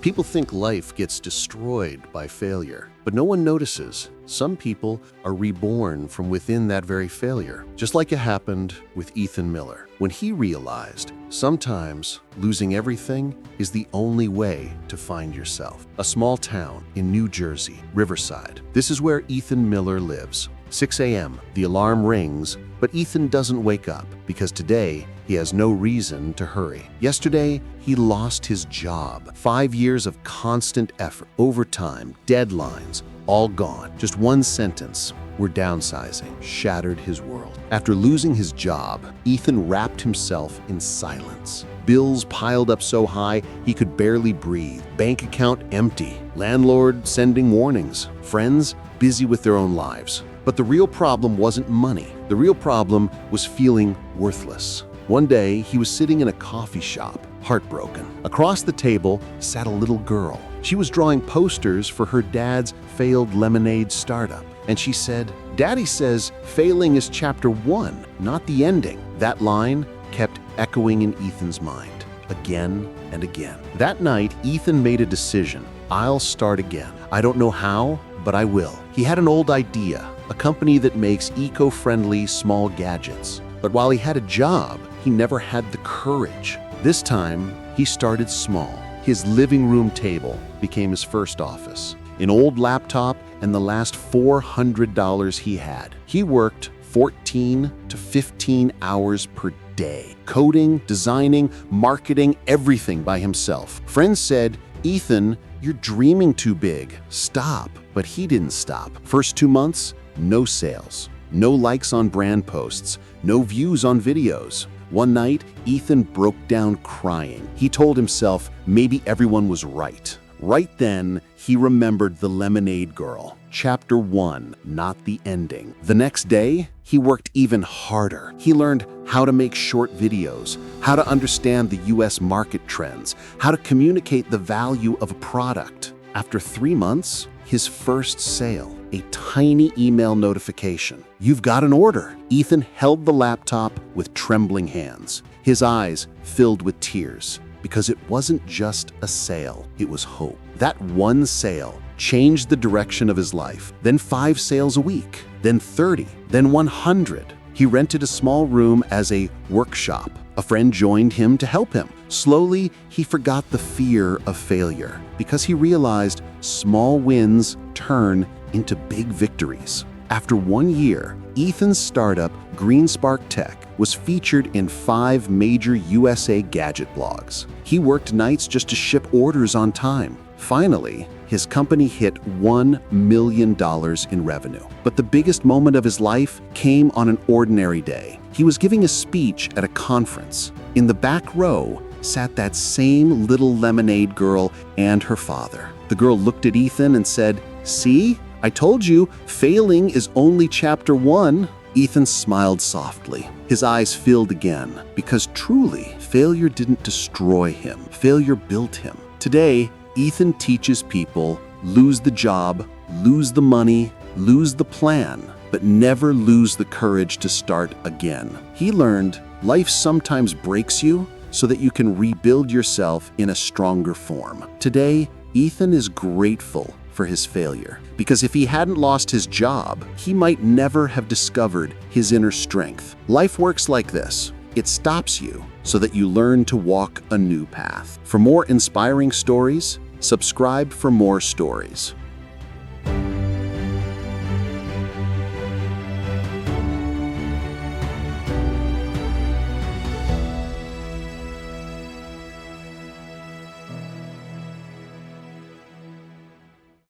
People think life gets destroyed by failure, but no one notices. Some people are reborn from within that very failure, just like it happened with Ethan Miller, when he realized sometimes losing everything is the only way to find yourself. A small town in New Jersey, Riverside. This is where Ethan Miller lives. 6 a.m., the alarm rings, but Ethan doesn't wake up because today he has no reason to hurry. Yesterday, he lost his job. 5 years of constant effort, overtime, deadlines, all gone. Just one sentence, "We're downsizing," shattered his world. After losing his job, Ethan wrapped himself in silence. Bills piled up so high he could barely breathe. Bank account empty. Landlord sending warnings. Friends busy with their own lives. But the real problem wasn't money. The real problem was feeling worthless. One day, he was sitting in a coffee shop, heartbroken. Across the table sat a little girl. She was drawing posters for her dad's failed lemonade startup. And she said, "Daddy says failing is chapter 1, not the ending." That line kept echoing in Ethan's mind, again and again. That night, Ethan made a decision. I'll start again. I don't know how, but I will. He had an old idea, a company that makes eco-friendly small gadgets. But while he had a job, he never had the courage. This time, he started small. His living room table became his first office. An old laptop and the last $400 he had. He worked 14 to 15 hours per day, coding, designing, marketing, everything by himself. Friends said, "Ethan, you're dreaming too big. Stop." But he didn't stop. First 2 months, no sales, no likes on brand posts, no views on videos. One night, Ethan broke down crying. He told himself maybe everyone was right. Right then, he remembered the lemonade girl. Chapter 1, not the ending. The next day, he worked even harder. He learned how to make short videos, how to understand the US market trends, how to communicate the value of a product. After 3 months, his first sale, a tiny email notification. "You've got an order." Ethan held the laptop with trembling hands. His eyes filled with tears because it wasn't just a sale, it was hope. That one sale changed the direction of his life. Then 5 sales a week, then 30, then 100. He rented a small room as a workshop. A friend joined him to help him. Slowly, he forgot the fear of failure because he realized small wins turn into big victories. After 1 year, Ethan's startup, GreenSpark Tech, was featured in 5 major USA gadget blogs. He worked nights just to ship orders on time. Finally, his company hit $1 million in revenue. But the biggest moment of his life came on an ordinary day. He was giving a speech at a conference. In the back row sat that same little lemonade girl and her father. The girl looked at Ethan and said, "See? I told you, failing is only chapter 1. Ethan smiled softly. His eyes filled again, because truly, failure didn't destroy him. Failure built him. Today, Ethan teaches people, lose the job, lose the money, lose the plan, but never lose the courage to start again. He learned life sometimes breaks you so that you can rebuild yourself in a stronger form. Today, Ethan is grateful for his failure, because if he hadn't lost his job, he might never have discovered his inner strength. Life works like this. It stops you so that you learn to walk a new path. For more inspiring stories, subscribe for more stories.